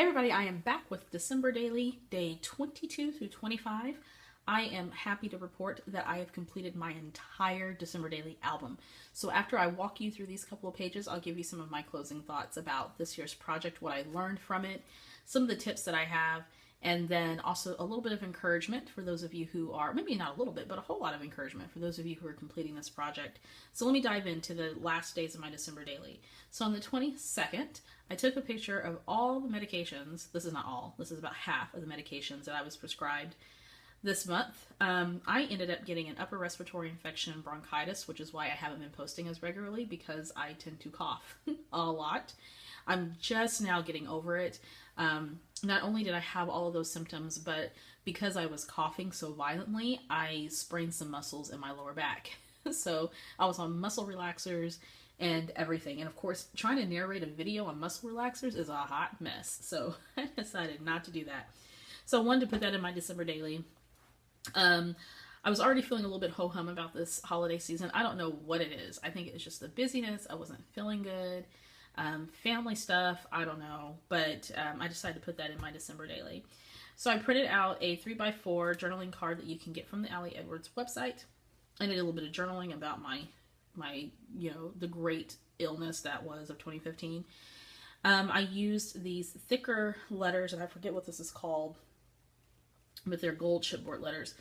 everybody, I am back with December Daily, day 22 through 25. I am happy to report that I have completed my entire December Daily album. So after I walk you through these couple of pages, I'll give you some of my closing thoughts about this year's project, what I learned from it, some of the tips that I have, and then also a little bit of encouragement for those of you who are, maybe not a little bit, but a whole lot of encouragement for those of you who are completing this project. So let me dive into the last days of my December Daily. So on the 22nd, I took a picture of all the medications. This is not all, this is about half of the medications that I was prescribed this month. I ended up getting an upper respiratory infection and bronchitis, which is why I haven't been posting as regularly, because I tend to cough a lot. I'm just now getting over it. Not only did I have all of those symptoms, but because I was coughing so violently, I sprained some muscles in my lower back. So I was on muscle relaxers and everything. And of course, trying to narrate a video on muscle relaxers is a hot mess. So I decided not to do that. So I wanted to put that in my December Daily. I was already feeling a little bit ho-hum about this holiday season. I don't know what it is. I think it's just the busyness. I wasn't feeling good. Family stuff, I don't know, but I decided to put that in my December Daily. So I printed out a 3x4 journaling card that you can get from the Allie Edwards website. I did a little bit of journaling about my the great illness that was of 2015. I used these thicker letters, and I forget what this is called, but they're gold chipboard letters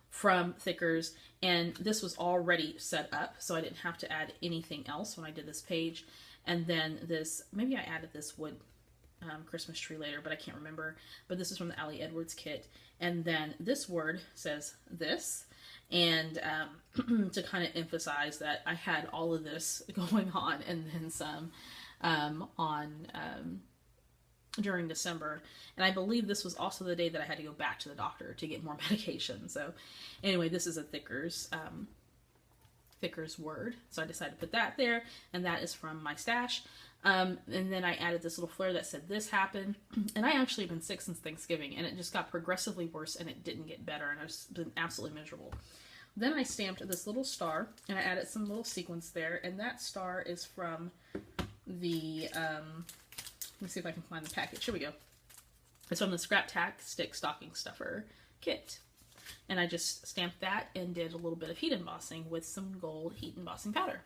from Thickers, and this was already set up, so I didn't have to add anything else when I did this page. And then this, maybe I added this wood Christmas tree later, but I can't remember. But this is from the Allie Edwards kit. And then this word says this. And to kind of emphasize that I had all of this going on and then some during December. And I believe this was also the day that I had to go back to the doctor to get more medication. So anyway, this is a Thickers word, so I decided to put that there, and that is from my stash. And then I added this little flare that said this happened, and I actually have been sick since Thanksgiving, and it just got progressively worse, and it didn't get better, and I've been absolutely miserable. Then I stamped this little star, and I added some little sequins there, and that star is from the let me see if I can find the package. Here we go. It's from the Scraptastic stocking stuffer kit. And I just stamped that and did a little bit of heat embossing with some gold heat embossing powder.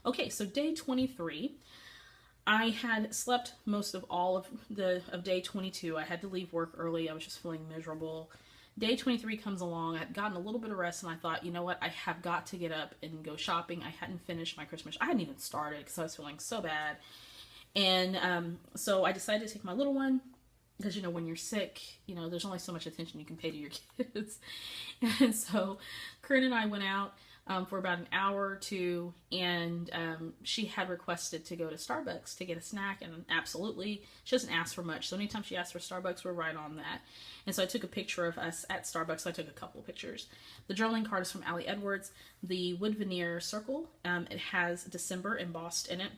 Okay, so day 23, I had slept most of all of day 22. I had to leave work early. I was just feeling miserable. Day 23 comes along. I had gotten a little bit of rest, and I thought, you know what? I have got to get up and go shopping. I hadn't finished my Christmas. I hadn't even started because I was feeling so bad. And so I decided to take my little one, because, when you're sick, there's only so much attention you can pay to your kids. And so Corinne and I went out for about an hour or two, and she had requested to go to Starbucks to get a snack, and absolutely, she doesn't ask for much. So anytime she asks for Starbucks, we're right on that. And so I took a picture of us at Starbucks. So I took a couple of pictures. The journaling card is from Allie Edwards. The wood veneer circle, it has December embossed in it.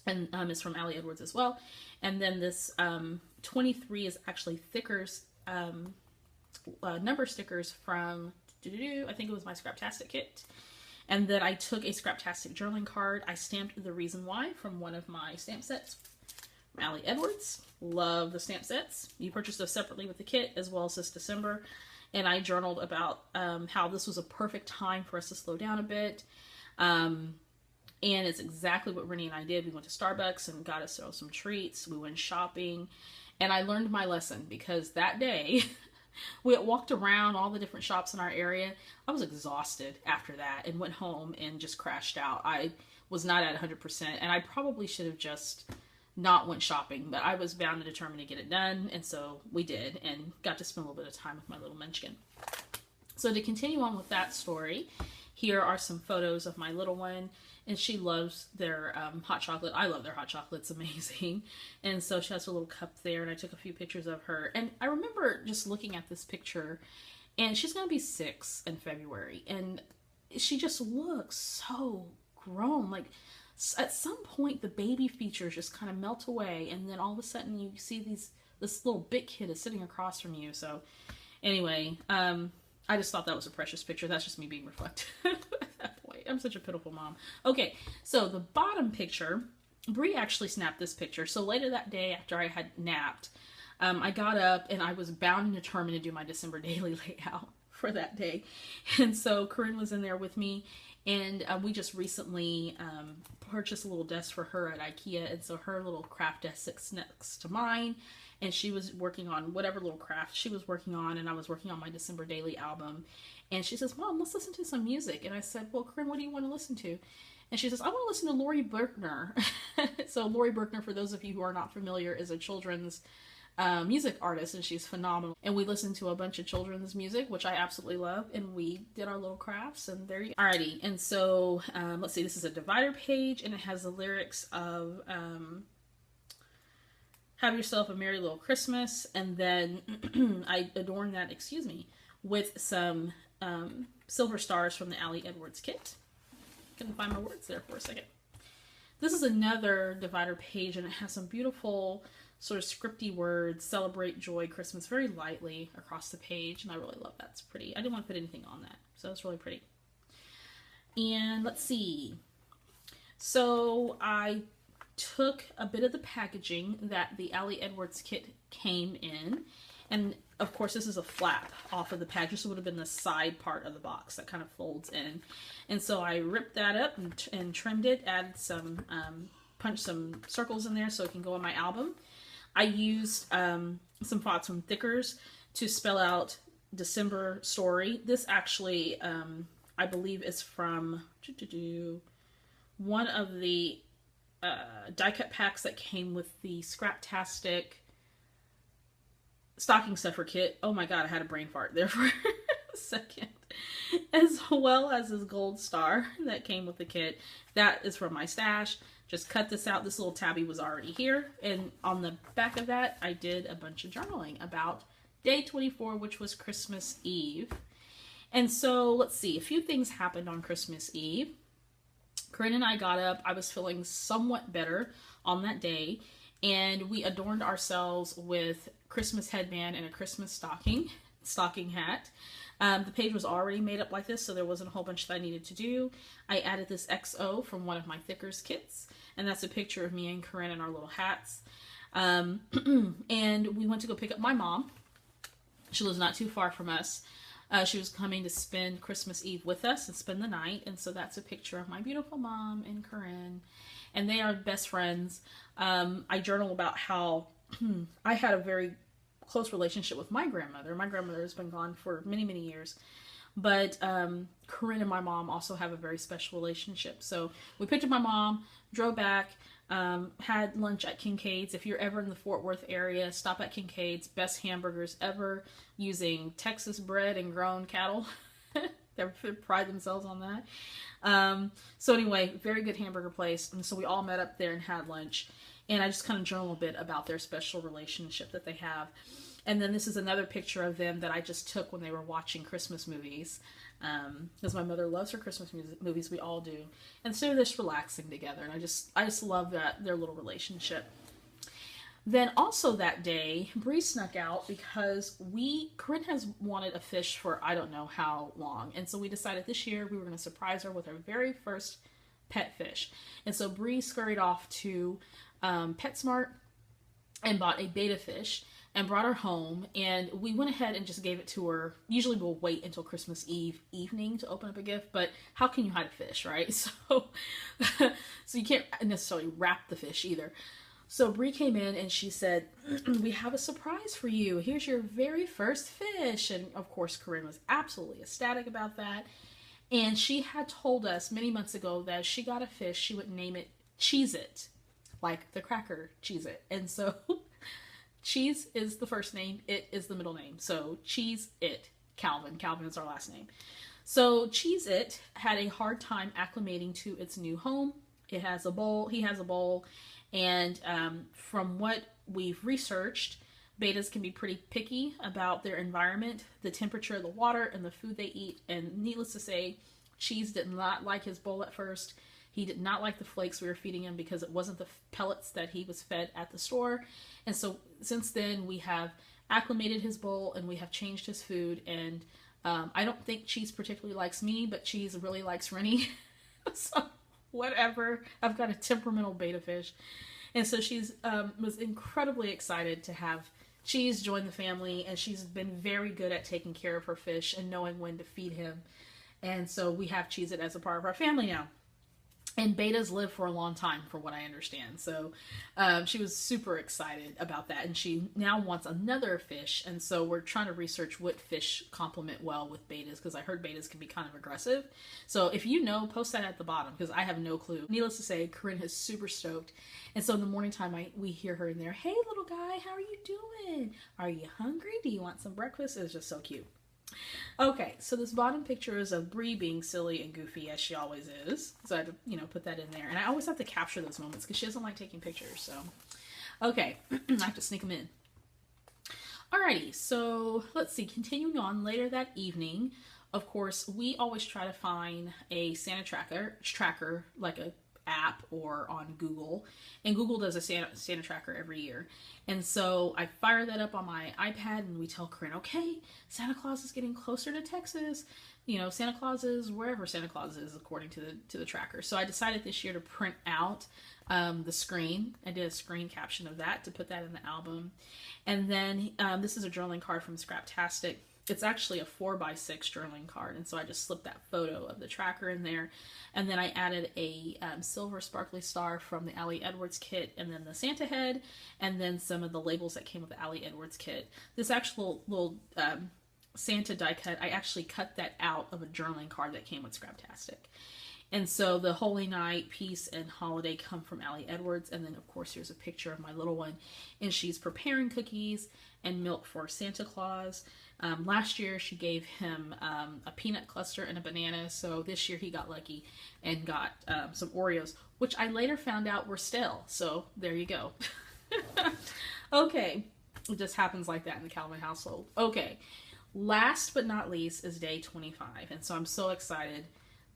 And it's from Allie Edwards as well. And then this 23 is actually Thickers number stickers from, I think it was my Scraptastic kit. And then I took a Scraptastic journaling card. I stamped the reason why from one of my stamp sets from Allie Edwards. Love the stamp sets. You purchased those separately with the kit as well as this December. And I journaled about how this was a perfect time for us to slow down a bit. And it's exactly what Rennie and I did. We went to Starbucks and got us some treats. We went shopping. And I learned my lesson, because that day, we walked around all the different shops in our area. I was exhausted after that and went home and just crashed out. I was not at 100%. And I probably should have just not went shopping. But I was bound and determined to get it done. And so we did, and got to spend a little bit of time with my little munchkin. So to continue on with that story, here are some photos of my little one, and she loves their hot chocolate. I love their hot chocolate. It's amazing. And so she has a little cup there, and I took a few pictures of her. And I remember just looking at this picture, and she's going to be 6 in February, and she just looks so grown. Like, at some point, the baby features just kind of melt away, and then all of a sudden you see this little big kid is sitting across from you. So anyway, I just thought that was a precious picture. That's just me being reflective at that point. I'm such a pitiful mom. Okay, so the bottom picture Bree actually snapped this picture. So later that day, after I had napped, I got up and I was bound and determined to do my December daily layout for that day. And so Corinne was in there with me, and we just recently purchased a little desk for her at IKEA. And so her little craft desk sits next to mine, and she was working on whatever little craft she was working on, and I was working on my December daily album. And she says, Mom, let's listen to some music. And I said, well, Corinne, what do you want to listen to? And she says, I want to listen to Lori Berkner. So Lori Berkner, for those of you who are not familiar, is a children's music artist, and she's phenomenal. And we listened to a bunch of children's music, which I absolutely love, and we did our little crafts, and there you go. Alrighty, and so let's see, this is a divider page, and it has the lyrics of Have Yourself a Merry Little Christmas, and then I adorned that, with some silver stars from the Allie Edwards kit. Couldn't find my words there for a second. This is another divider page, and it has some beautiful sort of scripty words, celebrate joy, Christmas, very lightly across the page, and I really love that. It's pretty. I didn't want to put anything on that, so it's really pretty. And let's see. So I took a bit of the packaging that the Allie Edwards kit came in, and of course this is a flap off of the package, so it would have been the side part of the box that kind of folds in. And so I ripped that up and trimmed it, added some, punched some circles in there so it can go in my album. I used some fonts from Thickers to spell out December story. This actually, I believe, is from one of the die cut packs that came with the Scraptastic stocking stuffer kit. Oh my god, I had a brain fart there for a second. As well as this gold star that came with the kit. That is from my stash. Just cut this out. This little tabby was already here. And on the back of that, I did a bunch of journaling about day 24, which was Christmas Eve. And so, let's see. A few things happened on Christmas Eve. Corinne and I got up. I was feeling somewhat better on that day. And we adorned ourselves with Christmas headband and a Christmas stocking hat. The page was already made up like this, so there wasn't a whole bunch that I needed to do. I added this XO from one of my Thickers kits, and that's a picture of me and Corinne in our little hats. And we went to go pick up my mom. She lives not too far from us. She was coming to spend Christmas Eve with us and spend the night, and so that's a picture of my beautiful mom and Corinne, and they are best friends. I journal about how I had a very close relationship with my grandmother. My grandmother has been gone for many, many years. But Corinne and my mom also have a very special relationship. So we picked up my mom, drove back, had lunch at Kincaid's. If you're ever in the Fort Worth area, stop at Kincaid's. Best hamburgers ever, using Texas bred and grown cattle. They pride themselves on that. So anyway, very good hamburger place. And so we all met up there and had lunch. And I just kind of journal a bit about their special relationship that they have. And then this is another picture of them that I just took when they were watching Christmas movies. Because my mother loves her Christmas movies. We all do. And so they're just relaxing together. And I just love their little relationship. Then also that day, Bree snuck out because Corinne has wanted a fish for I don't know how long. And so we decided this year we were going to surprise her with our very first pet fish. And so Bree scurried off to PetSmart and bought a betta fish and brought her home, and we went ahead and just gave it to her. Usually we'll wait until Christmas Eve evening to open up a gift, but how can you hide a fish, right? So you can't necessarily wrap the fish either. So Bree came in and she said, we have a surprise for you. Here's your very first fish. And of course Corinne was absolutely ecstatic about that. And she had told us many months ago that if she got a fish, she would name it Cheez-It, like the cracker Cheez-It. And so Cheese is the first name, It is the middle name. So Cheez-It, Calvin. Calvin is our last name. So Cheez-It had a hard time acclimating to its new home. It has a bowl, he has a bowl, and from what we've researched, bettas can be pretty picky about their environment, the temperature of the water, and the food they eat. And needless to say, Cheese did not like his bowl at first. He did not like the flakes we were feeding him because it wasn't the pellets that he was fed at the store. And so since then, we have acclimated his bowl and we have changed his food. And I don't think Cheese particularly likes me, but Cheese really likes Rennie. So whatever. I've got a temperamental betta fish. And so she's was incredibly excited to have Cheese join the family, and she's been very good at taking care of her fish and knowing when to feed him. And so we have Cheez It as a part of our family now. And bettas live for a long time, for what I understand. So she was super excited about that. And she now wants another fish. And so we're trying to research what fish complement well with bettas, because I heard bettas can be kind of aggressive. So if you know, post that at the bottom, because I have no clue. Needless to say, Corinne is super stoked. And so in the morning time, we hear her in there. Hey, little guy, how are you doing? Are you hungry? Do you want some breakfast? It's just so cute. Okay, so this bottom picture is of Brie being silly and goofy, as she always is. So I had to, put that in there. And I always have to capture those moments because she doesn't like taking pictures. So, okay, I have to sneak them in. Alrighty, so let's see. Continuing on, later that evening, of course, we always try to find a Santa tracker, like a app or on Google, and Google does a Santa tracker every year. And so I fire that up on my iPad, and we tell Corinne, okay, Santa Claus is getting closer to Texas. Santa Claus is wherever Santa Claus is according to the tracker. So I decided this year to print out the screen. I did a screen caption of that to put that in the album. And then this is a journaling card from Scraptastic. It's actually a 4x6 journaling card, and so I just slipped that photo of the tracker in there. And then I added a silver sparkly star from the Allie Edwards kit, and then the Santa head, and then some of the labels that came with the Allie Edwards kit. This actual little Santa die cut, I actually cut that out of a journaling card that came with Scraptastic. And so the Holy Night, Peace, and Holiday come from Allie Edwards. And then, of course, here's a picture of my little one. And she's preparing cookies and milk for Santa Claus. Last year, she gave him a peanut cluster and a banana. So this year, he got lucky and got some Oreos, which I later found out were stale. So there you go. Okay. It just happens like that in the Calvin household. Okay. Last but not least is day 25. And so I'm so excited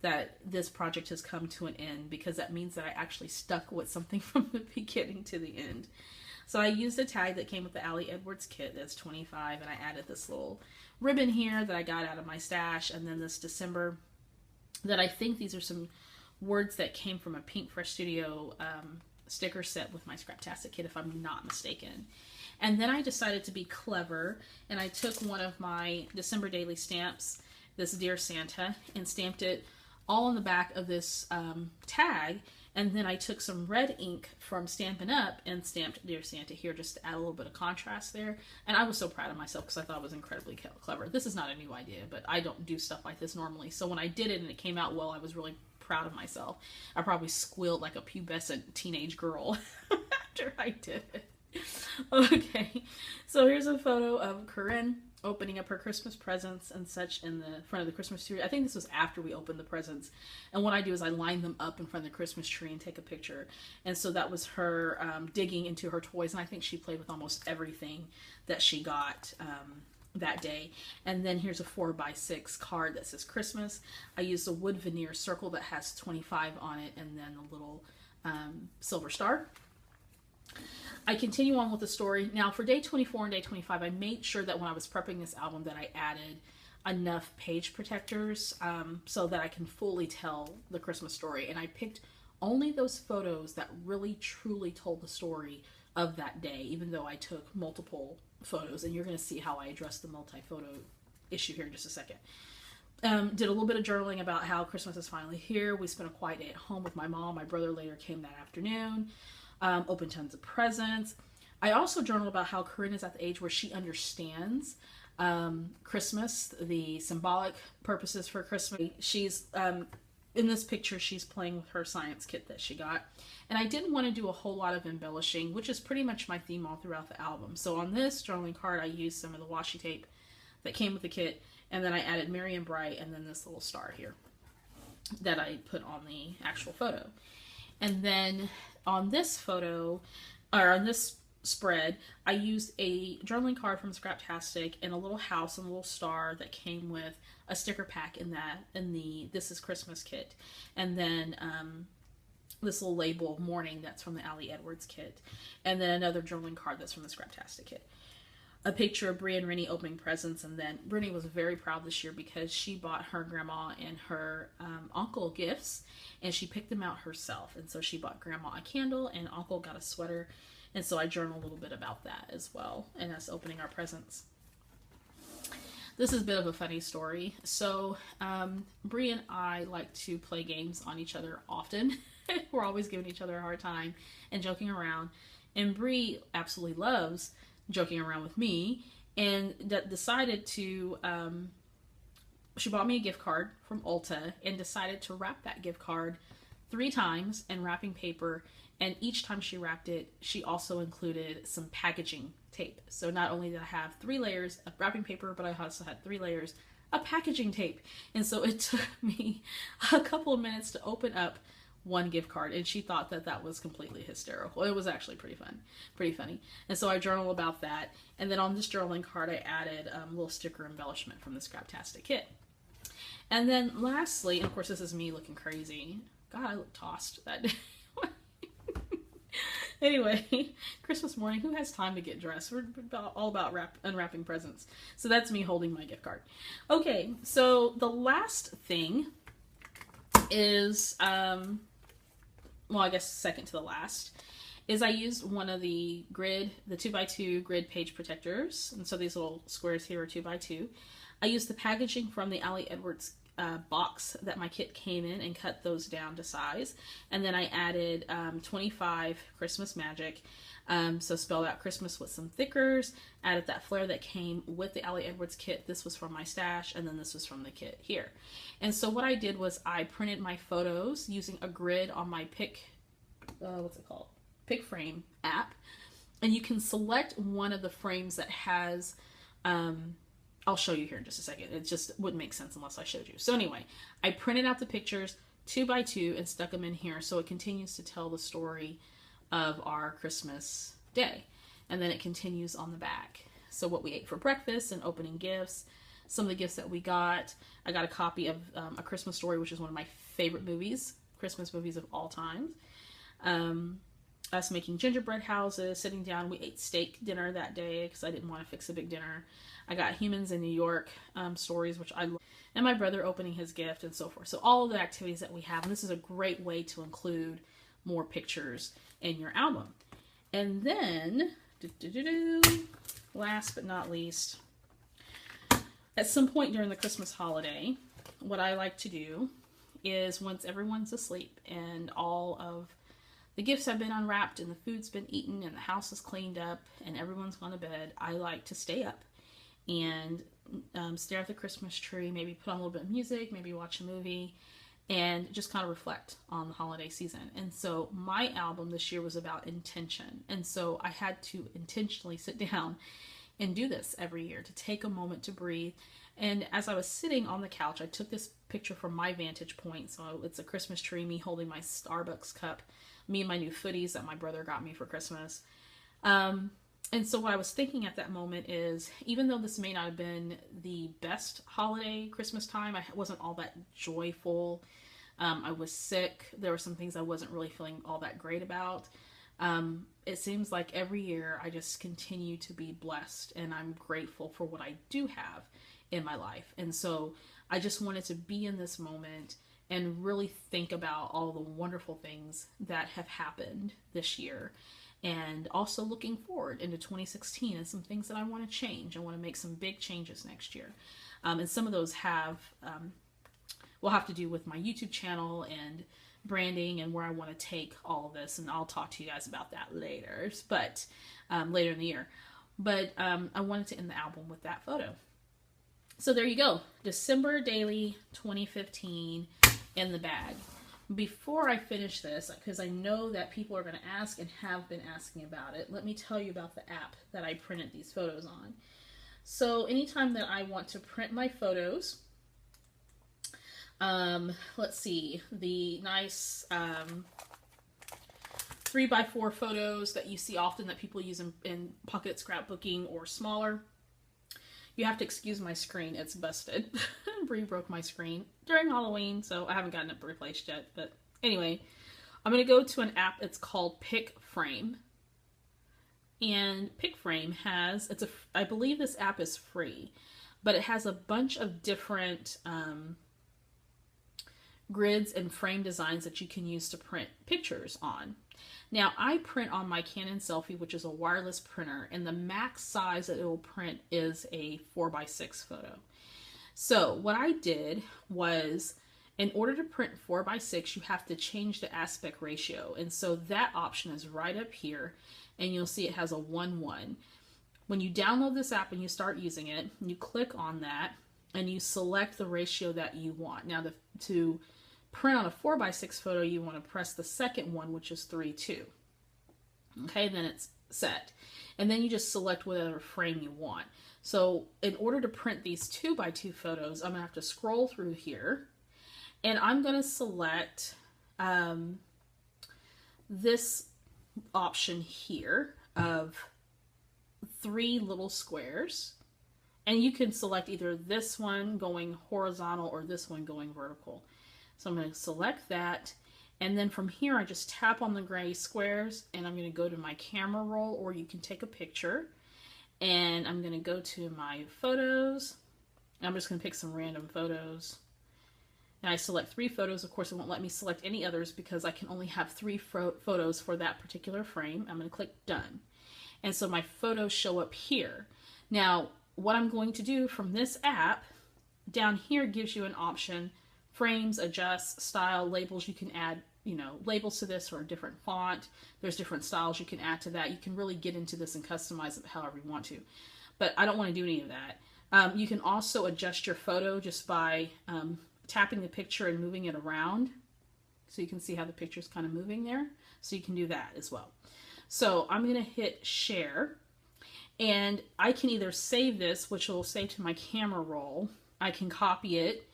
that this project has come to an end, because that means that I actually stuck with something from the beginning to the end. So I used a tag that came with the Allie Edwards kit that's 25, and I added this little ribbon here that I got out of my stash, and then this December that I think these are some words that came from a Pink Fresh Studio sticker set with my Scraptastic kit, if I'm not mistaken. And then I decided to be clever, and I took one of my December daily stamps, this Dear Santa, and stamped it all on the back of this tag. And then I took some red ink from Stampin' Up! And stamped Dear Santa here just to add a little bit of contrast there. And I was so proud of myself because I thought it was incredibly clever. This is not a new idea, but I don't do stuff like this normally. So when I did it and it came out well, I was really proud of myself. I probably squealed like a pubescent teenage girl after I did it. Okay, so here's a photo of Corinne opening up her Christmas presents and such in the front of the Christmas tree. I think this was after we opened the presents. And what I do is I line them up in front of the Christmas tree and take a picture. And so that was her digging into her toys. And I think she played with almost everything that she got that day. And then here's a 4x6 card that says Christmas. I used a wood veneer circle that has 25 on it, and then a little silver star. I continue on with the story. Now for day 24 and day 25, I made sure that when I was prepping this album that I added enough page protectors so that I can fully tell the Christmas story. And I picked only those photos that really truly told the story of that day, even though I took multiple photos. And you're going to see how I address the multi-photo issue here in just a second. Did a little bit of journaling about how Christmas is finally here. We spent a quiet day at home with my mom. My brother later came that afternoon. Opened tons of presents. I also journal about how Corinne is at the age where she understands Christmas, the symbolic purposes for Christmas. She's in this picture, she's playing with her science kit that she got. And I didn't want to do a whole lot of embellishing, which is pretty much my theme all throughout the album. So on this journaling card, I used some of the washi tape that came with the kit, and then I added Merry and Bright, and then this little star here that I put on the actual photo. And then on this photo, or on this spread, I used a journaling card from Scraptastic and a little house and a little star that came with a sticker pack in the This Is Christmas kit. And then this little label of mourning that's from the Allie Edwards kit. And then another journaling card that's from the Scraptastic kit. a picture of Brie and Rennie opening presents, and then Brittany was very proud this year because she bought her grandma and her uncle gifts, and she picked them out herself. And so she bought grandma a candle, and uncle got a sweater, and so I journal a little bit about that as well, and us opening our presents. This is a bit of a funny story. So Brie and I like to play games on each other often. We're always giving each other a hard time and joking around, and Brie absolutely loves joking around with me, and that decided to she bought me a gift card from Ulta and decided to wrap that gift card 3 times in wrapping paper, and each time she wrapped it, she also included some packaging tape. So not only did I have 3 layers of wrapping paper, but I also had 3 layers of packaging tape. And so it took me a couple of minutes to open up one gift card, and she thought that that was completely hysterical. It was actually pretty funny. And so I journal about that, and then on this journaling card I added a little sticker embellishment from the Scraptastic kit. And then lastly, and of course this is me looking crazy. God, I look tossed that day. Anyway, Christmas morning, who has time to get dressed? We're all about unwrapping presents. So that's me holding my gift card. Okay, so the last thing is well, I guess second to the last, is I used one of the 2x2 grid page protectors. And so these little squares here are 2x2. I used the packaging from the Ali Edwards box that my kit came in and cut those down to size. And then I added 25 Christmas Magic. So spelled out Christmas with some thickers, added that flare that came with the Ali Edwards kit. This was from my stash, and then this was from the kit here. And so what I did was I printed my photos using a grid on my Pick Frame app. And you can select one of the frames that has, I'll show you here in just a second. It just wouldn't make sense unless I showed you. So anyway, I printed out the pictures 2x2 and stuck them in here so it continues to tell the story of our Christmas day. And then it continues on the back. So what we ate for breakfast and opening gifts, some of the gifts that we got. I got a copy of A Christmas Story, which is one of my favorite movies, Christmas movies of all time. Us making gingerbread houses, sitting down. We ate steak dinner that day because I didn't want to fix a big dinner. I got Humans in New York stories, which I love. And my brother opening his gift and so forth. So all of the activities that we have. And this is a great way to include more pictures in your album. And then, last but not least, at some point during the Christmas holiday, what I like to do is once everyone's asleep and all of the gifts have been unwrapped and the food's been eaten and the house is cleaned up and everyone's gone to bed, I like to stay up and stare at the Christmas tree, maybe put on a little bit of music, maybe watch a movie, and just kind of reflect on the holiday season. And so my album this year was about intention. And so I had to intentionally sit down and do this every year, to take a moment to breathe. And as I was sitting on the couch, I took this picture from my vantage point. So it's a Christmas tree, me holding my Starbucks cup, me and my new footies that my brother got me for Christmas. And so what I was thinking at that moment is, even though this may not have been the best holiday Christmas time, I wasn't all that joyful. I was sick. There were some things I wasn't really feeling all that great about. It seems like every year I just continue to be blessed, and I'm grateful for what I do have in my life. And so I just wanted to be in this moment and really think about all the wonderful things that have happened this year. And also looking forward into 2016 and some things that I want to change. I want to make some big changes next year. And some of those will have to do with my YouTube channel and branding and where I want to take all of this. And I'll talk to you guys about that later, but later in the year. But I wanted to end the album with that photo. So there you go. December Daily 2015 in the bag. Before I finish this, because I know that people are going to ask and have been asking about it, let me tell you about the app that I printed these photos on. So anytime that I want to print my photos, let's see, the nice 3x4 photos that you see often that people use in pocket scrapbooking or smaller. You have to excuse my screen, it's busted. Brie broke my screen during Halloween, so I haven't gotten it replaced yet. But anyway, I'm going to go to an app, it's called Pick Frame. And PicFrame has, I believe this app is free, but it has a bunch of different grids and frame designs that you can use to print pictures on. Now, I print on my Canon Selfie, which is a wireless printer, and the max size that it will print is a 4x6 photo. So what I did was, in order to print 4x6, you have to change the aspect ratio. And so that option is right up here, and you'll see it has a 1:1. When you download this app and you start using it, you click on that and you select the ratio that you want. Now, to print on a 4x6 photo, you want to press the second one, which is 3:2. Okay, then it's set. And then you just select whatever frame you want. So in order to print these 2x2 photos, I'm going to have to scroll through here, and I'm going to select this option here of 3 little squares. And you can select either this one going horizontal or this one going vertical. So I'm going to select that, and then from here I just tap on the gray squares, and I'm going to go to my camera roll, or you can take a picture, and I'm going to go to my photos. I'm just going to pick some random photos, and I select 3 photos. Of course, it won't let me select any others because I can only have 3 photos for that particular frame. I'm going to click done, and so my photos show up here. Now, what I'm going to do from this app, down here gives you an option: frames, adjust, style, labels. You can add, labels to this or a different font. There's different styles you can add to that. You can really get into this and customize it however you want to. But I don't want to do any of that. You can also adjust your photo just by tapping the picture and moving it around. So you can see how the picture's kind of moving there. So you can do that as well. So I'm going to hit share. And I can either save this, which will save to my camera roll. I can copy it.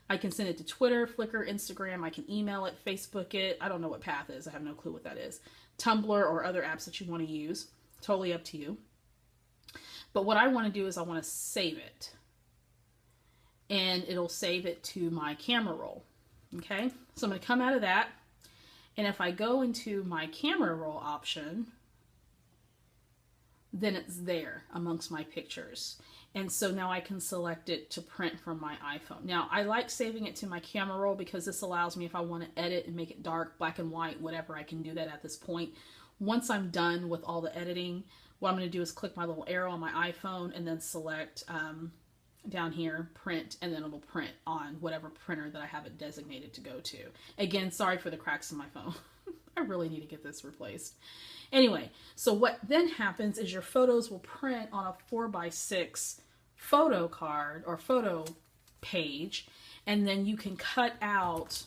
I can send it to Twitter, Flickr, Instagram. I can email it, Facebook it. I don't know what Path is. I have no clue what that is. Tumblr or other apps that you want to use. Totally up to you. But what I want to do is I want to save it. And it'll save it to my camera roll. Okay? So I'm going to come out of that. And if I go into my camera roll option, then it's there amongst my pictures. And so now I can select it to print from my iPhone. Now, I like saving it to my camera roll because this allows me, if I want to edit and make it dark, black and white, whatever, I can do that at this point. Once I'm done with all the editing, what I'm going to do is click my little arrow on my iPhone and then select down here, print, and then it'll print on whatever printer that I have it designated to go to. Again, sorry for the cracks in my phone. I really need to get this replaced. Anyway, so what then happens is your photos will print on a 4x6 photo card or photo page, and then you can cut out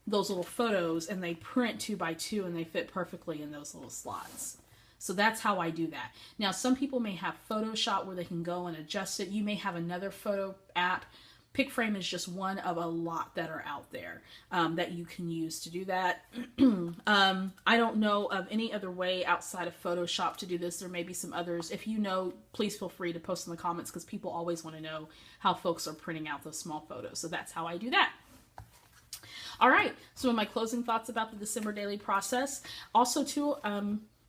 those little photos and they print 2x2 and they fit perfectly in those little slots. So that's how I do that. Now, some people may have Photoshop where they can go and adjust it. You may have another photo app. PicFrame is just one of a lot that are out there that you can use to do that. I don't know of any other way outside of Photoshop to do this. There may be some others. If you know, please feel free to post in the comments because people always want to know how folks are printing out those small photos. So that's how I do that. All right, so my closing thoughts about the December daily process. Also, too,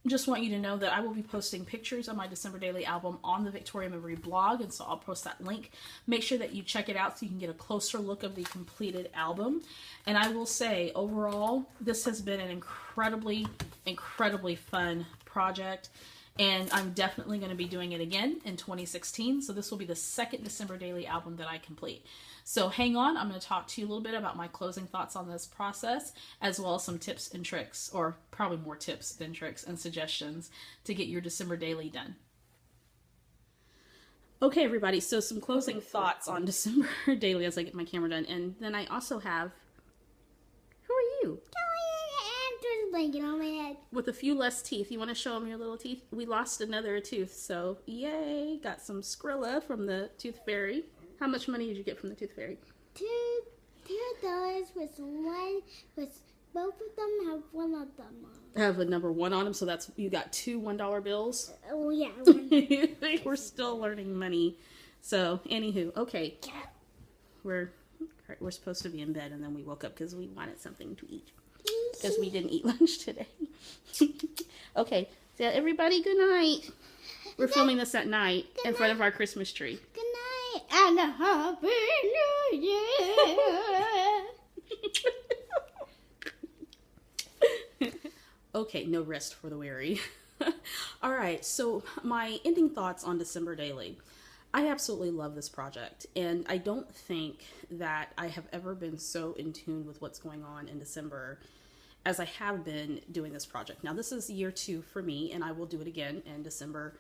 just want you to know that I will be posting pictures of my December Daily album on the Victoria Marie blog, and so I'll post that link. Make sure that you check it out so you can get a closer look of the completed album. And I will say, overall, this has been an incredibly, incredibly fun project, and I'm definitely going to be doing it again in 2016. So this will be the second December Daily album that I complete. So hang on, I'm going to talk to you a little bit about my closing thoughts on this process, as well as some tips and tricks, or probably more tips than tricks and suggestions to get your December daily done. Okay, everybody, so some closing thoughts on December daily as I get my camera done. And then I also have, who are you? There's a blanket on my head. With a few less teeth. You want to show them your little teeth? We lost another tooth, so yay. Got some Skrilla from the Tooth Fairy. How much money did you get from the Tooth Fairy? $2 with one, with both of them have one of them on. Have a number 1 on them, so that's, you got 2 $1 bills? Oh, yeah. We're still learning money. So, anywho, okay. We're supposed to be in bed, and then we woke up because we wanted something to eat. Because we didn't eat lunch today. Okay, So everybody, good night. We're filming this at night in front of our Christmas tree. Good night and a happy new year. Okay, no rest for the weary. All right, so my ending thoughts on December Daily. I absolutely love this project, and I don't think that I have ever been so in tune with what's going on in December as I have been doing this project. Now, this is year 2 for me, and I will do it again in December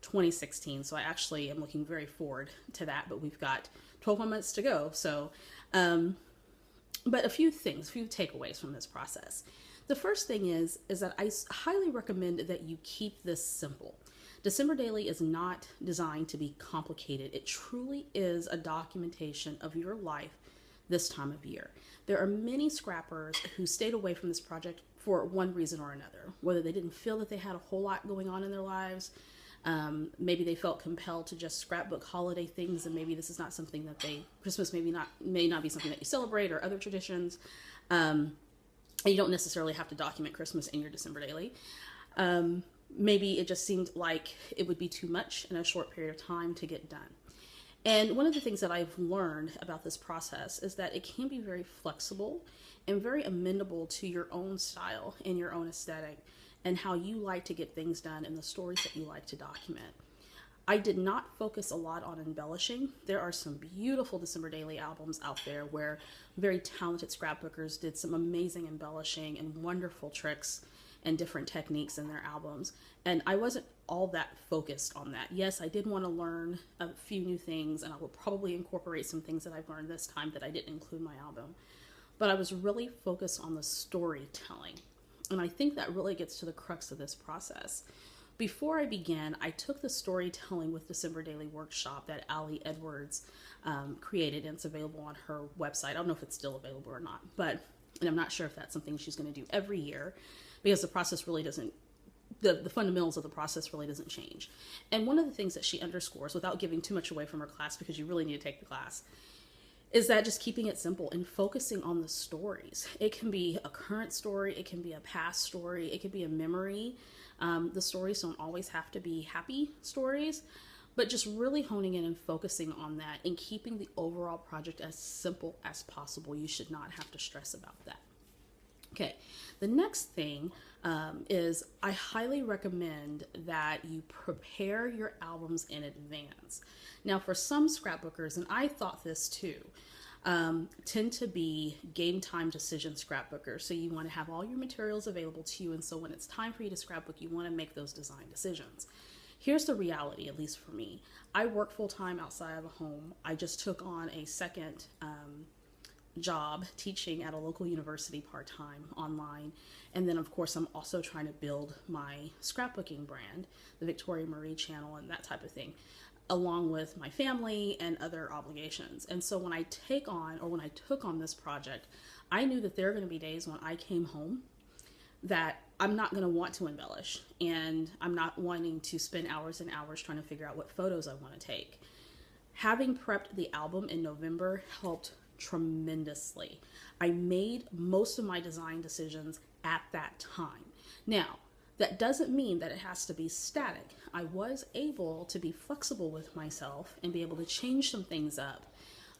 2016. So I actually am looking very forward to that, but we've got 12 more months to go. So, but a few takeaways from this process. The first thing is that I highly recommend that you keep this simple. December Daily is not designed to be complicated. It truly is a documentation of your life this time of year. There are many scrappers who stayed away from this project for one reason or another, whether they didn't feel that they had a whole lot going on in their lives. Maybe they felt compelled to just scrapbook holiday things, and maybe this is not something that Christmas may not be something that you celebrate, or other traditions. And you don't necessarily have to document Christmas in your December Daily. Maybe it just seemed like it would be too much in a short period of time to get done. And one of the things that I've learned about this process is that it can be very flexible and very amenable to your own style and your own aesthetic and how you like to get things done and the stories that you like to document. I did not focus a lot on embellishing. There are some beautiful December Daily albums out there where very talented scrapbookers did some amazing embellishing and wonderful tricks and different techniques in their albums. And I wasn't all that focused on that. Yes, I did want to learn a few new things, and I will probably incorporate some things that I've learned this time that I didn't include in my album. But I was really focused on the storytelling. And I think that really gets to the crux of this process. Before I began, I took the storytelling with December Daily workshop that Allie Edwards created, and it's available on her website. I don't know if it's still available or not, and I'm not sure if that's something she's going to do every year, because the process really doesn't, the fundamentals of the process really doesn't change. And one of the things that she underscores, without giving too much away from her class, because you really need to take the class, is that just keeping it simple and focusing on the stories. It can be a current story, it can be a past story, it can be a memory. The stories don't always have to be happy stories, but just really honing in and focusing on that and keeping the overall project as simple as possible. You should not have to stress about that. Okay, the next thing is I highly recommend that you prepare your albums in advance. Now, for some scrapbookers, and I thought this too, tend to be game time decision scrapbookers. So you want to have all your materials available to you, and so when it's time for you to scrapbook, you want to make those design decisions. Here's the reality, at least for me. I work full-time outside of the home. I just took on a second job teaching at a local university part-time online, and then of course I'm also trying to build my scrapbooking brand, the Victoria Marie channel, and that type of thing, along with my family and other obligations. And so when I took on this project, I knew that there are going to be days when I came home that I'm not going to want to embellish, and I'm not wanting to spend hours and hours trying to figure out what photos I want to take. Having prepped the album in November helped tremendously. I made most of my design decisions at that time. Now, that doesn't mean that it has to be static. I was able to be flexible with myself and be able to change some things up.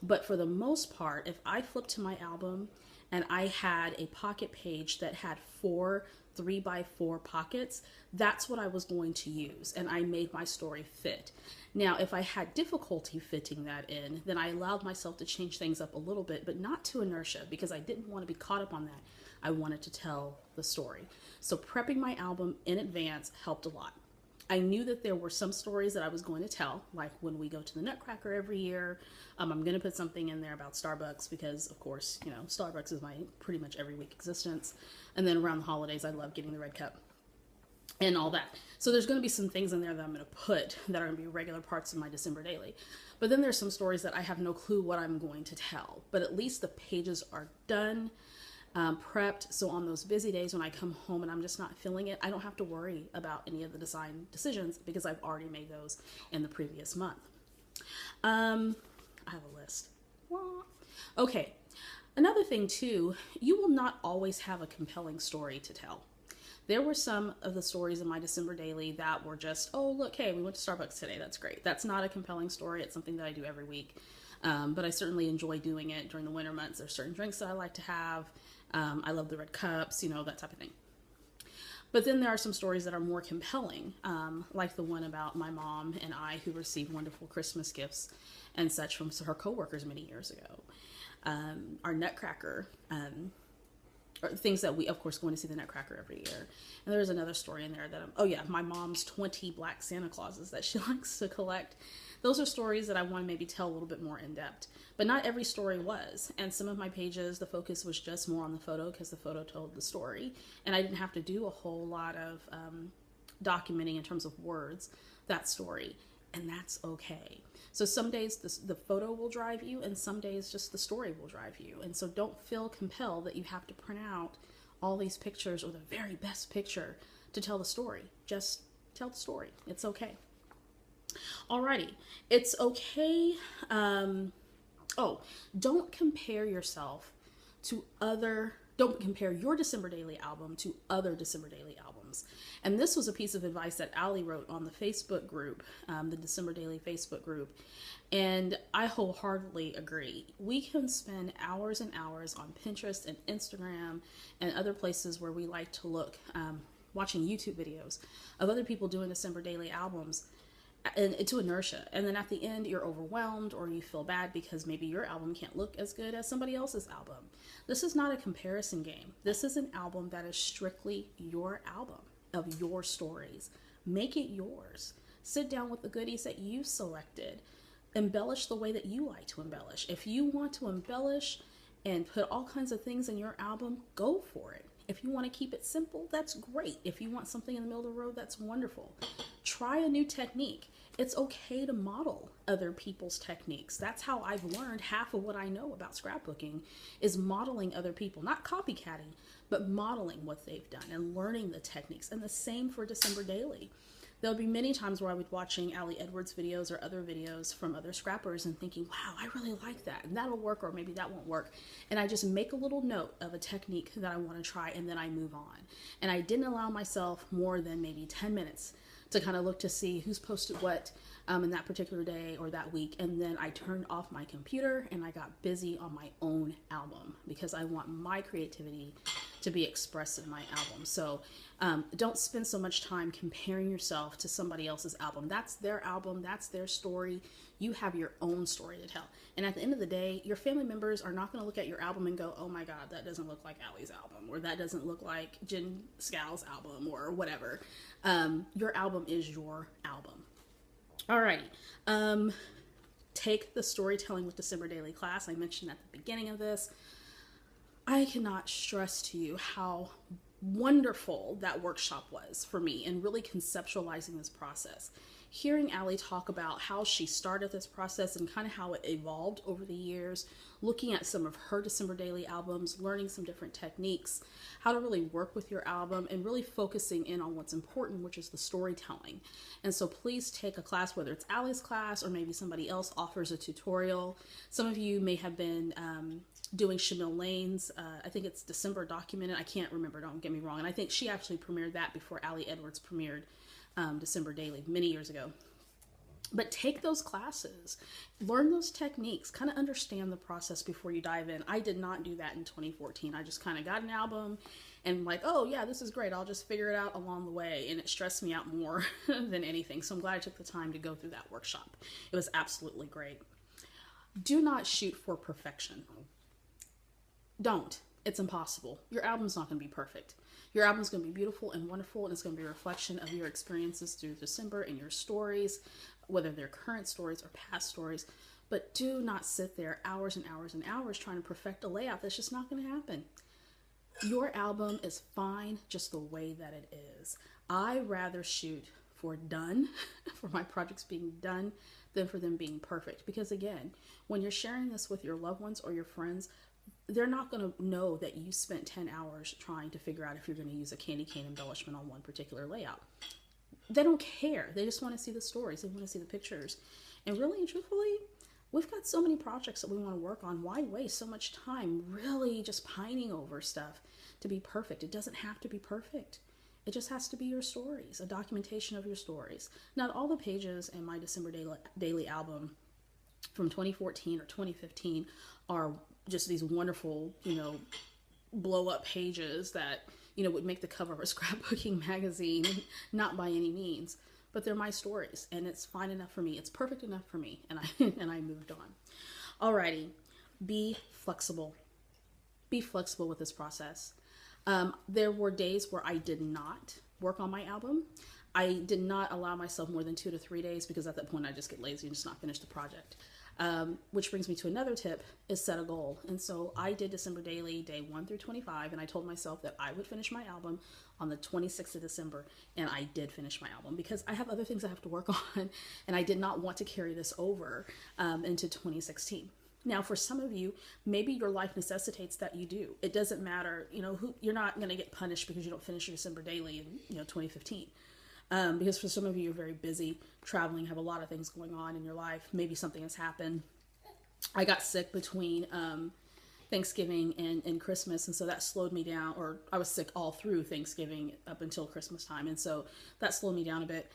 But for the most part, if I flipped to my album and I had a pocket page that had 4 3x4 pockets, that's what I was going to use, and I made my story fit. Now, if I had difficulty fitting that in, then I allowed myself to change things up a little bit, but not to inertia, because I didn't want to be caught up on that. I wanted to tell the story. So prepping my album in advance helped a lot. I knew that there were some stories that I was going to tell, like when we go to the Nutcracker every year. I'm going to put something in there about Starbucks because, of course, you know, Starbucks is my pretty much every week existence. And then around the holidays, I love getting the red cup and all that. So there's going to be some things in there that I'm going to put that are going to be regular parts of my December Daily. But then there's some stories that I have no clue what I'm going to tell. But at least the pages are done. Prepped, so on those busy days when I come home and I'm just not feeling it, I don't have to worry about any of the design decisions because I've already made those in the previous month. I have a list. Okay, another thing too, you will not always have a compelling story to tell. There were some of the stories in my December daily that were just, oh, look, hey, we went to Starbucks today. That's great. That's not a compelling story. It's something that I do every week. But I certainly enjoy doing it during the winter months. There's certain drinks that I like to have. I love the red cups, you know, that type of thing. But then there are some stories that are more compelling, like the one about my mom and I who received wonderful Christmas gifts and such from her coworkers many years ago. Our Nutcracker, or things that we, of course, going to see the Nutcracker every year. And there's another story in there that, my mom's 20 black Santa Clauses that she likes to collect. Those are stories that I want to maybe tell a little bit more in depth. But not every story was. And some of my pages, the focus was just more on the photo because the photo told the story. And I didn't have to do a whole lot of documenting in terms of words that story. And that's okay. So some days the photo will drive you, and some days just the story will drive you. And so don't feel compelled that you have to print out all these pictures or the very best picture to tell the story. Just tell the story. It's okay. Alrighty. It's okay. Don't compare yourself to don't compare your December Daily album to other December Daily albums. And this was a piece of advice that Allie wrote on the Facebook group, the December Daily Facebook group. And I wholeheartedly agree. We can spend hours and hours on Pinterest and Instagram and other places where we like to look, watching YouTube videos of other people doing December Daily albums, and to inertia. And then at the end, you're overwhelmed or you feel bad because maybe your album can't look as good as somebody else's album. This is not a comparison game. This is an album that is strictly your album of your stories. Make it yours. Sit down with the goodies that you selected. Embellish the way that you like to embellish. If you want to embellish and put all kinds of things in your album, go for it. If you want to keep it simple, that's great. If you want something in the middle of the road, that's wonderful. Try a new technique. It's okay to model other people's techniques. That's how I've learned half of what I know about scrapbooking is modeling other people, not copycatting, but modeling what they've done and learning the techniques. And the same for December Daily. There'll be many times where I would be watching Allie Edwards videos or other videos from other scrappers and thinking, wow, I really like that. And that'll work, or maybe that won't work. And I just make a little note of a technique that I want to try, and then I move on. And I didn't allow myself more than maybe 10 minutes to kind of look to see who's posted what in that particular day or that week. And then I turned off my computer and I got busy on my own album because I want my creativity to be expressed in my album. So don't spend so much time comparing yourself to somebody else's album. That's their album. That's their story. You have your own story to tell. And at the end of the day, your family members are not going to look at your album and go, oh my God, that doesn't look like Allie's album, or that doesn't look like Jen Scal's album, or whatever. Your album is your album. Alrighty. Take the Storytelling with December Daily class. I mentioned at the beginning of this. I cannot stress to you how wonderful that workshop was for me in really conceptualizing this process. Hearing Allie talk about how she started this process and kind of how it evolved over the years, looking at some of her December Daily albums, learning some different techniques, how to really work with your album, and really focusing in on what's important, which is the storytelling. And so please take a class, whether it's Allie's class or maybe somebody else offers a tutorial. Some of you may have been doing Shamil Lane's, I think it's December Documented. I can't remember, don't get me wrong. And I think she actually premiered that before Allie Edwards premiered December Daily many years ago. But take those classes, learn those techniques, kind of understand the process before you dive in. I did not do that in 2014. I just kind of got an album and like, oh yeah, this is great. I'll just figure it out along the way. And it stressed me out more than anything. So I'm glad I took the time to go through that workshop. It was absolutely great. Do not shoot for perfection. Don't. It's impossible. Your album's not going to be perfect. Your album's going to be beautiful and wonderful, and it's going to be a reflection of your experiences through December and your stories, whether they're current stories or past stories. But do not sit there hours and hours and hours trying to perfect a layout. That's just not going to happen. Your album is fine just the way that it is. I rather shoot for done, for my projects being done, than for them being perfect. Because again, when you're sharing this with your loved ones or your friends, they're not going to know that you spent 10 hours trying to figure out if you're going to use a candy cane embellishment on one particular layout. They don't care. They just want to see the stories. They want to see the pictures. And really and truthfully, we've got so many projects that we want to work on. Why waste so much time really just pining over stuff to be perfect? It doesn't have to be perfect. It just has to be your stories, a documentation of your stories. Not all the pages in my December daily album from 2014 or 2015 are just these wonderful, blow up pages that, would make the cover of a scrapbooking magazine, not by any means. But they're my stories, and it's fine enough for me. It's perfect enough for me, and I moved on. Alrighty, be flexible. Be flexible with this process. There were days where I did not work on my album. I did not allow myself more than 2 to 3 days, because at that point I just get lazy and just not finish the project. Which brings me to another tip, is set a goal. And so I did December Daily day 1 through 25, and I told myself that I would finish my album on the 26th of December, and I did finish my album because I have other things I have to work on, and I did not want to carry this over into 2016. Now, for some of you, maybe your life necessitates that you do. It doesn't matter, you're not going to get punished because you don't finish your December Daily in 2015. Because for some of you, you're very busy traveling, have a lot of things going on in your life. Maybe something has happened. I got sick between Thanksgiving and Christmas, and so that slowed me down, or I was sick all through Thanksgiving up until Christmas time, and so that slowed me down a bit.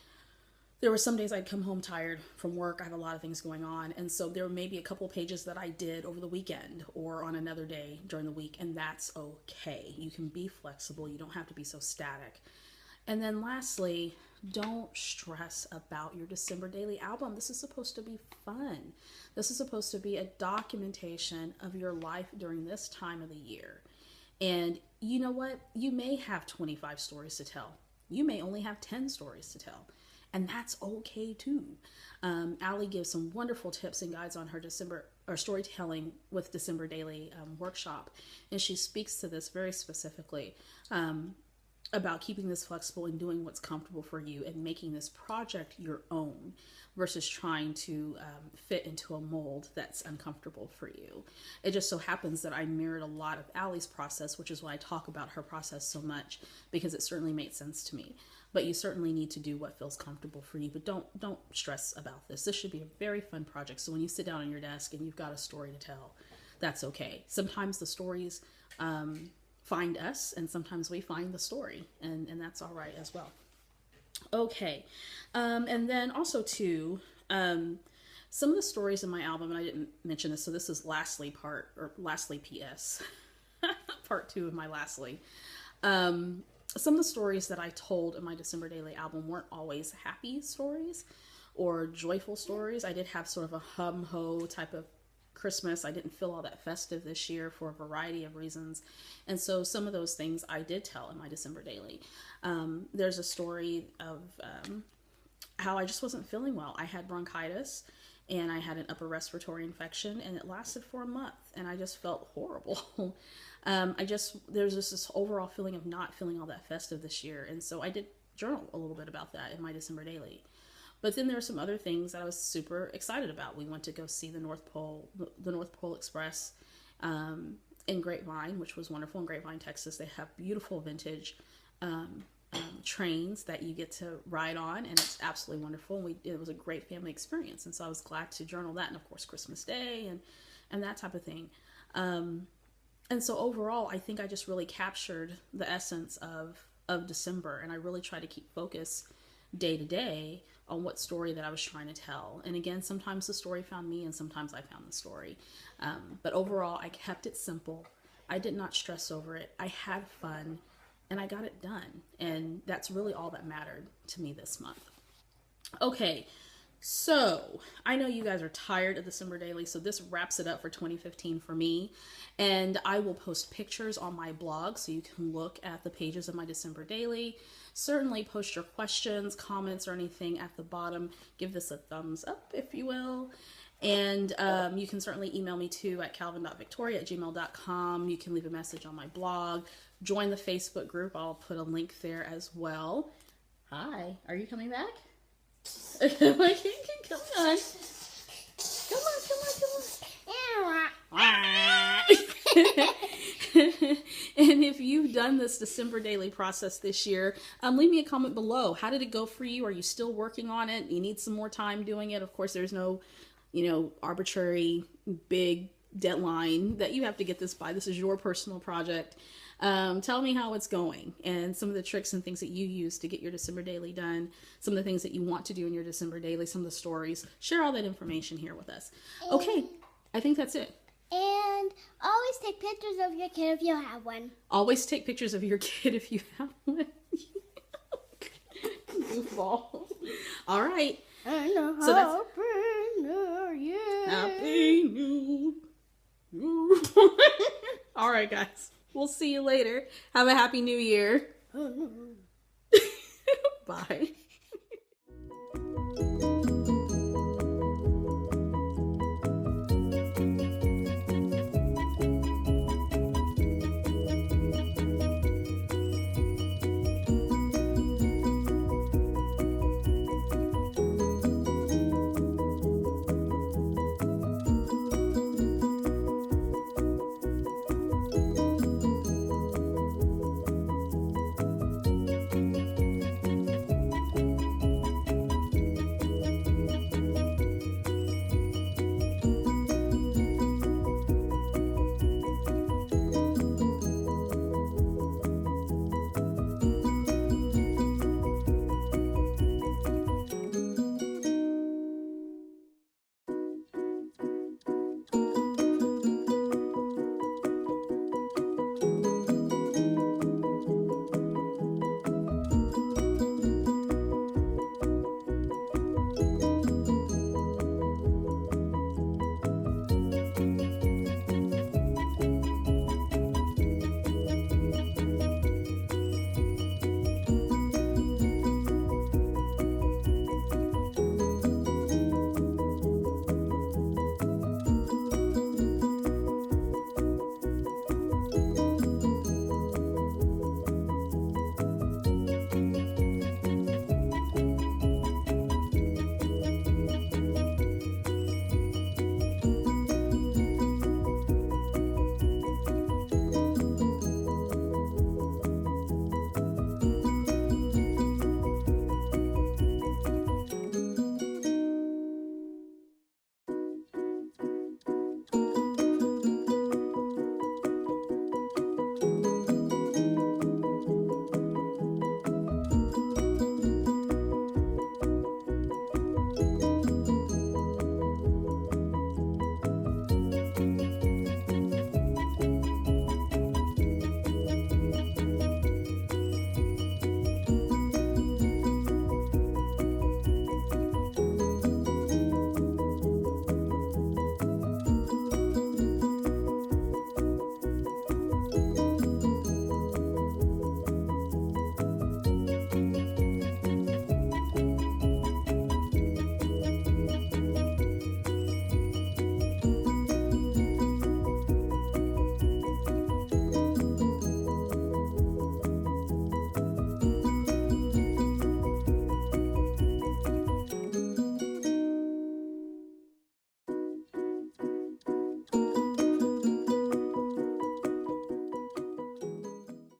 There were some days I'd come home tired from work. I have a lot of things going on, and so there were maybe a couple pages that I did over the weekend or on another day during the week, and that's okay. You can be flexible. You don't have to be so static. And then lastly, don't stress about your December Daily album. This is supposed to be fun. This is supposed to be a documentation of your life during this time of the year. And you know what? You may have 25 stories to tell. You may only have 10 stories to tell. And that's okay too. Allie gives some wonderful tips and guides on her December or storytelling with December Daily workshop. And she speaks to this very specifically. About keeping this flexible and doing what's comfortable for you and making this project your own versus trying to fit into a mold that's uncomfortable for you. It just so happens that I mirrored a lot of Allie's process, which is why I talk about her process so much, because it certainly made sense to me. But you certainly need to do what feels comfortable for you, but don't stress about this. This should be a very fun project. So when you sit down on your desk and you've got a story to tell, that's okay. Sometimes the stories find us, and sometimes we find the story, and that's all right as well. Okay, and then also too, some of the stories in my album, and I didn't mention this, so this is lastly PS, part 2 of my lastly. Some of the stories that I told in my December Daily album weren't always happy stories or joyful stories. I did have sort of a hum-ho type of Christmas. I didn't feel all that festive this year for a variety of reasons. And so some of those things I did tell in my December Daily. There's a story of how I just wasn't feeling well. I had bronchitis and I had an upper respiratory infection, and it lasted for a month, and I just felt horrible. There's just this overall feeling of not feeling all that festive this year. And so I did journal a little bit about that in my December Daily. But then there are some other things that I was super excited about. We went to go see the North Pole Express in Grapevine, which was wonderful, in Grapevine, Texas. They have beautiful vintage trains that you get to ride on, and it's absolutely wonderful. It was a great family experience, and so I was glad to journal that, and of course Christmas Day and that type of thing. And so overall, I think I just really captured the essence of December, and I really try to keep focus day to day on what story that I was trying to tell. And again, sometimes the story found me, and sometimes I found the story. But overall, I kept it simple. I did not stress over it. I had fun, and I got it done. And that's really all that mattered to me this month. Okay, so I know you guys are tired of December Daily, so this wraps it up for 2015 for me. And I will post pictures on my blog so you can look at the pages of my December Daily. Certainly post your questions, comments, or anything at the bottom. Give this a thumbs up, if you will. And you can certainly email me too at calvin.victoria@gmail.com. You can leave a message on my blog. Join the Facebook group. I'll put a link there as well. Hi, are you coming back? Come on. And if you've done this December Daily process this year, leave me a comment below. How did it go for you? Are you still working on it? You need some more time doing it? Of course, there's no, arbitrary big deadline that you have to get this by. This is your personal project. Tell me how it's going and some of the tricks and things that you use to get your December daily done, some of the things that you want to do in your December daily, some of the stories. Share all that information here with us. Okay, I think that's it. And always take pictures of your kid if you have one. Always take pictures of your kid if you have one. Goofball. All right. And So that's Happy New Year. Happy New Year. All right, guys. We'll see you later. Have a happy New Year. Bye.